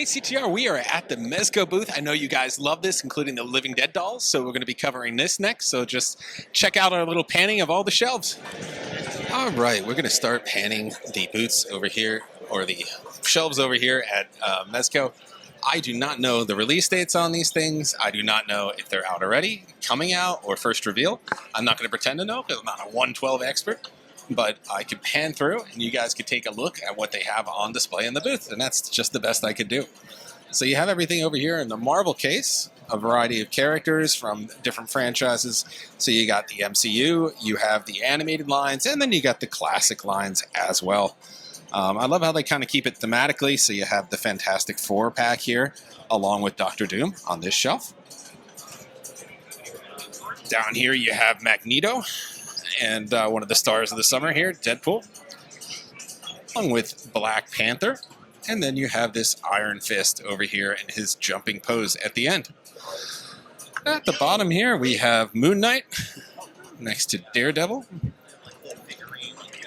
Hey CTR, we are at the Mezco booth. I know you guys love this, including the Living Dead dolls, so we're going to be covering this next. So just check out our little panning of all the shelves. All right, we're going to start panning the booths over here, or the shelves over here at Mezco. I do not know the release dates on these things. I do not know if they're out already, coming out, or first reveal. I'm not going to pretend to know because I'm not a 112 expert. But I could pan through and you guys could take a look at what they have on display in the booth, and that's just the best I could do. So you have everything over here in the Marvel case, a variety of characters from different franchises. So you got the MCU, you have the animated lines, and then you got the classic lines as well. I love how they kind of keep it thematically. So you have the Fantastic Four pack here, along with Doctor Doom on this shelf. Down here you have Magneto, and one of the stars of the summer here, Deadpool, along with Black Panther. And then you have this Iron Fist over here in his jumping pose at the end. At the bottom here, we have Moon Knight next to Daredevil.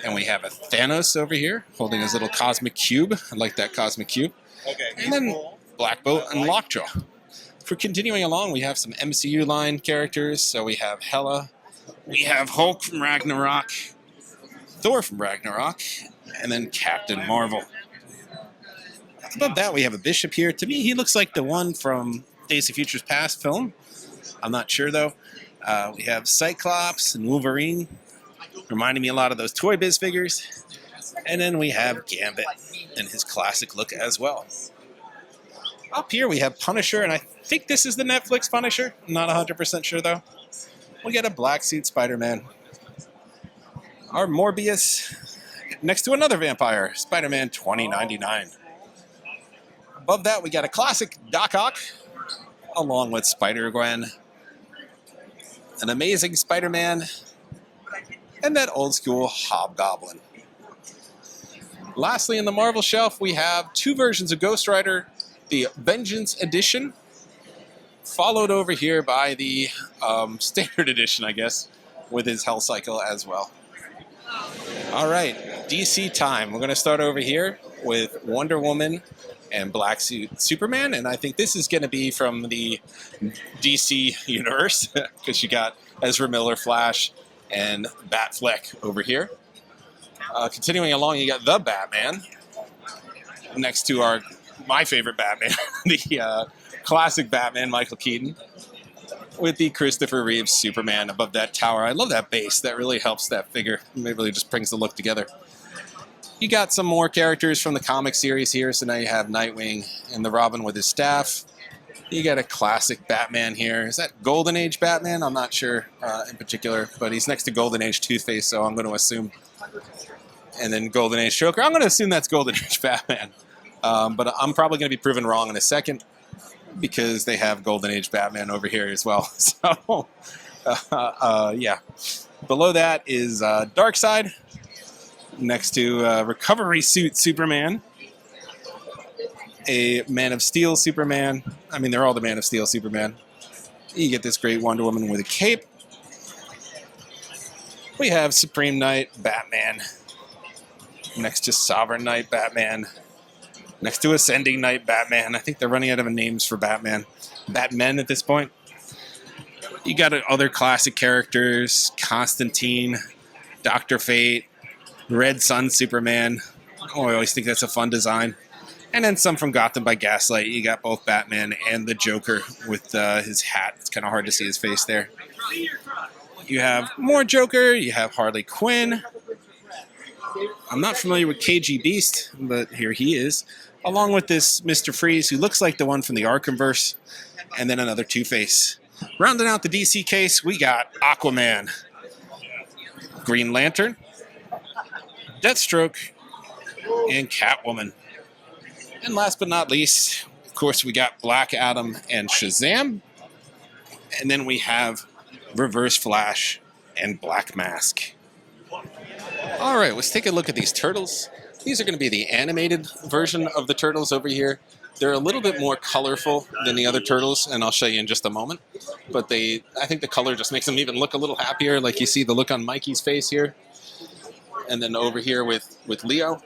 And we have a Thanos over here holding his little cosmic cube. I like that cosmic cube. And then Black Bolt and Lockjaw. For continuing along, we have some MCU line characters. So we have Hela, we have Hulk from Ragnarok, Thor from Ragnarok, and then Captain Marvel. Above that, we have a Bishop here. To me, he looks like the one from Days of Future's Past film. I'm not sure, though. We have Cyclops and Wolverine, reminding me a lot of those Toy Biz figures. And then we have Gambit in his classic look as well. Up here, we have Punisher, and I think this is the Netflix Punisher. I'm not 100% sure, though. We got a black suit Spider-Man. Our Morbius next to another vampire, Spider-Man 2099. Above that, we got a classic Doc Ock, along with Spider-Gwen, an amazing Spider-Man, and that old school Hobgoblin. Lastly, in the Marvel shelf, we have two versions of Ghost Rider, the Vengeance Edition, followed over here by the Standard Edition, I guess, with his Hell Cycle as well. All right, DC time. We're going to start over here with Wonder Woman and Black Suit Superman, and I think this is going to be from the DC universe, because you got Ezra Miller, Flash, and Batfleck over here. Continuing along, you got the Batman next to my favorite Batman, the classic Batman, Michael Keaton, with the Christopher Reeves Superman above that tower. I love that base. That really helps that figure. It really just brings the look together. You got some more characters from the comic series here. So now you have Nightwing and the Robin with his staff. You got a classic Batman here. Is that Golden Age Batman? I'm not sure in particular, but he's next to Golden Age Two-Face, so I'm going to assume. And then Golden Age Joker. I'm going to assume that's Golden Age Batman. But I'm probably going to be proven wrong in a second, because they have Golden Age Batman over here as well. So, yeah. Below that is Darkseid, next to Recovery Suit Superman, a Man of Steel Superman. I mean, they're all the Man of Steel Superman. You get this great Wonder Woman with a cape. We have Supreme Knight Batman, next to Sovereign Knight Batman, next to Ascending Knight Batman. I think they're running out of names for Batman. Batman at this point. You got other classic characters, Constantine, Dr. Fate, Red Sun Superman. Oh, I always think that's a fun design. And then some from Gotham by Gaslight. You got both Batman and the Joker with his hat. It's kind of hard to see his face there. You have more Joker. You have Harley Quinn. I'm not familiar with KG Beast, but here he is, along with this Mr. Freeze, who looks like the one from the Arkhamverse, and then another Two-Face. Rounding out the DC case, we got Aquaman, Green Lantern, Deathstroke, and Catwoman. And last but not least, of course, we got Black Adam and Shazam, and then we have Reverse Flash and Black Mask. All right, let's take a look at these turtles. These are going to be the animated version of the turtles over here. They're a little bit more colorful than the other turtles, and I'll show you in just a moment. But I think the color just makes them even look a little happier. Like you see the look on Mikey's face here. And then over here with Leo.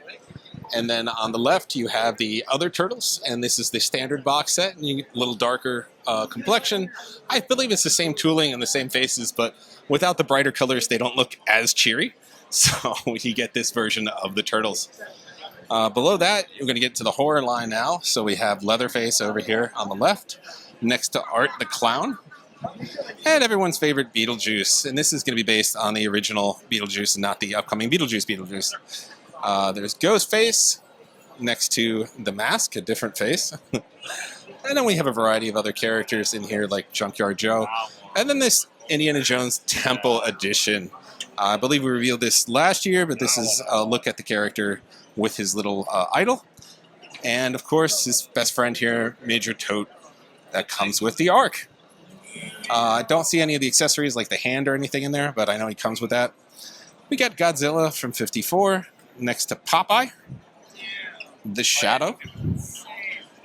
And then on the left, you have the other Turtles, and this is the standard box set, and you get a little darker complexion. I believe it's the same tooling and the same faces, but without the brighter colors, they don't look as cheery. So you get this version of the Turtles. Below that, we're going to get to the horror line now. So we have Leatherface over here on the left, next to Art the Clown, and everyone's favorite Beetlejuice. And this is going to be based on the original Beetlejuice and not the upcoming Beetlejuice. There's Ghostface next to the Mask, a different face. And then we have a variety of other characters in here like Junkyard Joe. And then this Indiana Jones Temple Edition. I believe we revealed this last year, but this is a look at the character with his little idol. And of course, his best friend here, Major Tote, that comes with the Ark. I don't see any of the accessories like the hand or anything in there, but I know he comes with that. We got Godzilla from 54 next to Popeye, the Shadow,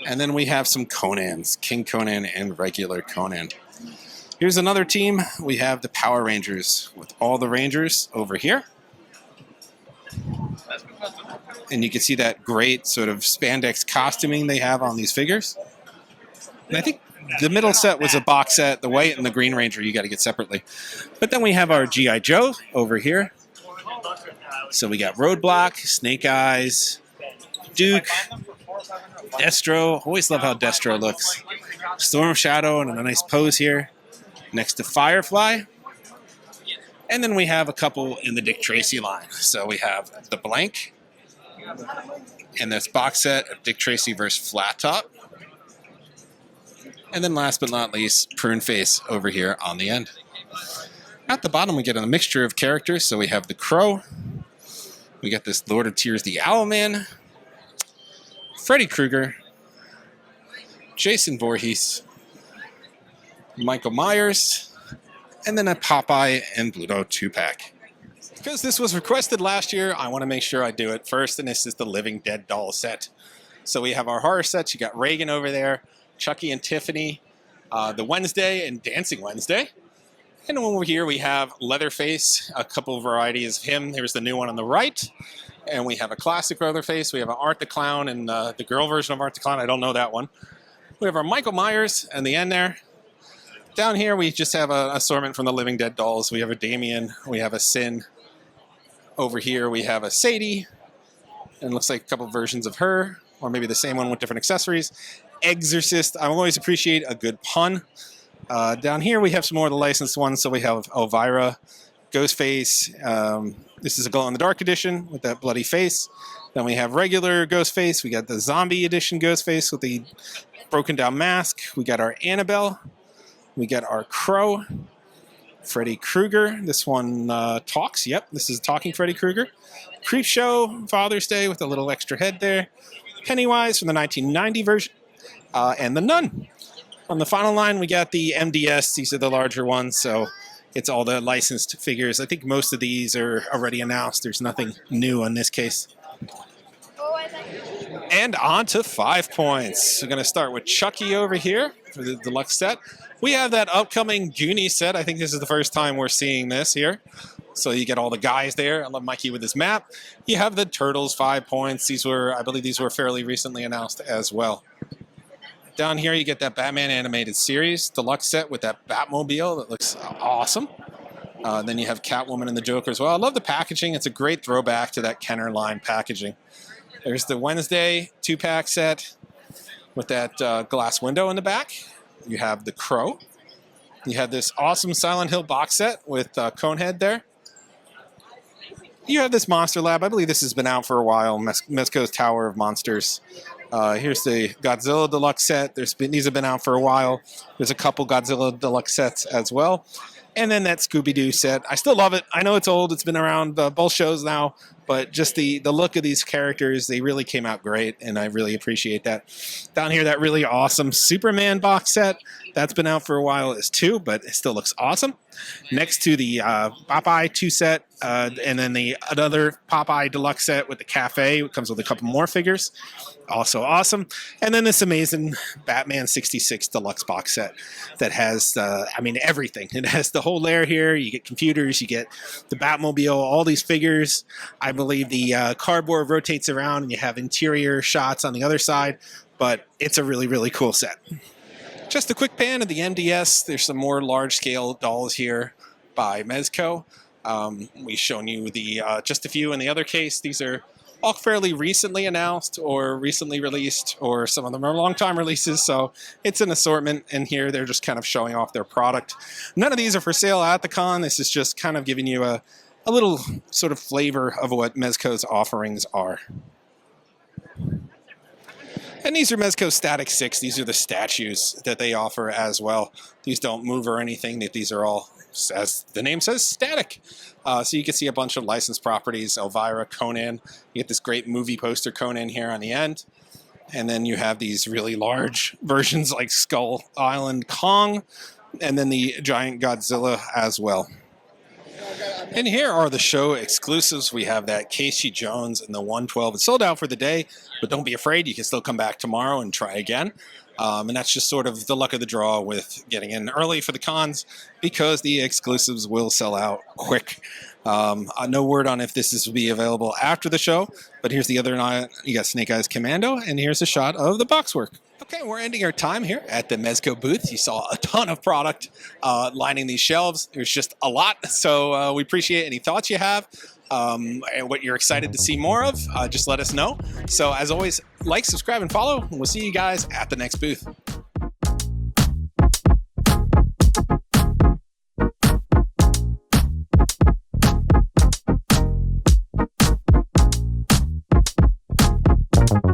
and then we have some Conans, King Conan and regular Conan. Here's another team. We have the Power Rangers with all the Rangers over here. And you can see that great sort of spandex costuming they have on these figures. And I think the middle set was a box set. The white and the Green Ranger you got to get separately. But then we have our G.I. Joe over here. So we got Roadblock, Snake Eyes, Duke, Destro. Always love how Destro looks. Storm Shadow in a nice pose here. Next to Firefly. And then we have a couple in the Dick Tracy line. So we have the Blank. And this box set of Dick Tracy versus Flat Top. And then last but not least, Prune Face over here on the end. At the bottom, we get a mixture of characters. So we have the Crow. We got this Lord of Tears, the Owlman. Freddy Krueger. Jason Voorhees. Michael Myers. And then a Popeye and Bluto 2-pack. Because this was requested last year, I want to make sure I do it first, and this is the Living Dead doll set. So we have our horror sets. You got Reagan over there, Chucky and Tiffany, the Wednesday and Dancing Wednesday. And over here we have Leatherface, a couple of varieties of him. Here's the new one on the right. And we have a classic Leatherface. We have an Art the Clown and the girl version of Art the Clown. I don't know that one. We have our Michael Myers in the end there. Down here we just have an assortment from the Living Dead dolls. We have a Damien. We have a Sin. Over here we have a Sadie. And it looks like a couple versions of her. Or maybe the same one with different accessories. Exorcist. I always appreciate a good pun. Down here we have some more of the licensed ones. So we have Elvira, Ghostface. This is a glow-in-the-dark edition with that bloody face. Then we have regular Ghostface. We got the zombie edition Ghostface with the broken down mask. We got our Annabelle. We got our Crow. Freddy Krueger. This one talks. Yep, this is talking Freddy Krueger. Creepshow, Father's Day with a little extra head there. Pennywise from the 1990 version. And the Nun. On the final line, we got the MDS. These are the larger ones, so it's all the licensed figures. I think most of these are already announced. There's nothing new in this case. And on to 5 points. We're going to start with Chucky over here for the deluxe set. We have that upcoming Goonies set. I think this is the first time we're seeing this here. So you get all the guys there. I love Mikey with his map. You have the Turtles, 5 points. I believe these were fairly recently announced as well. Down here, you get that Batman animated series deluxe set with that Batmobile that looks awesome. Then you have Catwoman and the Joker as well. I love the packaging. It's a great throwback to that Kenner line packaging. There's the Wednesday 2-pack set with that glass window in the back. You have the Crow. You have this awesome Silent Hill box set with Conehead there. You have this Monster Lab. I believe this has been out for a while. Mezco's Tower of Monsters. Here's the Godzilla Deluxe set. These have been out for a while. There's a couple Godzilla Deluxe sets as well. And then that Scooby-Doo set. I still love it. I know it's old. It's been around both shows now. But just the look of these characters, they really came out great. And I really appreciate that. Down here, that really awesome Superman box set. That's been out for a while as too, but it still looks awesome. Next to the Popeye 2 set. And then another Popeye Deluxe set with the cafe. It comes with a couple more figures. Also awesome. And then this amazing Batman 66 Deluxe box set that has, everything. It has the whole layer here. You get computers, you get the Batmobile, all these figures. I believe the cardboard rotates around and you have interior shots on the other side, but it's a really, really cool set. Just a quick pan of the MDS. There's some more large-scale dolls here by Mezco. We've shown you the just a few in the other case. These are all fairly recently announced or recently released, or some of them are long-time releases, so it's an assortment. And here they're just kind of showing off their product. None of these are for sale at the con. This is just kind of giving you a little sort of flavor of what Mezco's offerings are. And these are Mezco Static 6. These are the statues that they offer as well. These don't move or anything. These are all, as the name says, static. So you can see a bunch of licensed properties, Elvira, Conan. You get this great movie poster Conan here on the end. And then you have these really large versions like Skull Island Kong, and then the giant Godzilla as well. And here are the show exclusives. We have that Casey Jones and the 112. It's sold out for the day, but don't be afraid. You can still come back tomorrow and try again. And that's just sort of the luck of the draw with getting in early for the cons, because the exclusives will sell out quick. No word on if this will be available after the show, but here's the other night. You got Snake Eyes Commando, and here's a shot of the boxwork. Okay, we're ending our time here at the Mezco booth. You saw a ton of product lining these shelves. There's just a lot, so we appreciate any thoughts you have and what you're excited to see more of. Just let us know. So as always, like, subscribe, and follow. And we'll see you guys at the next booth.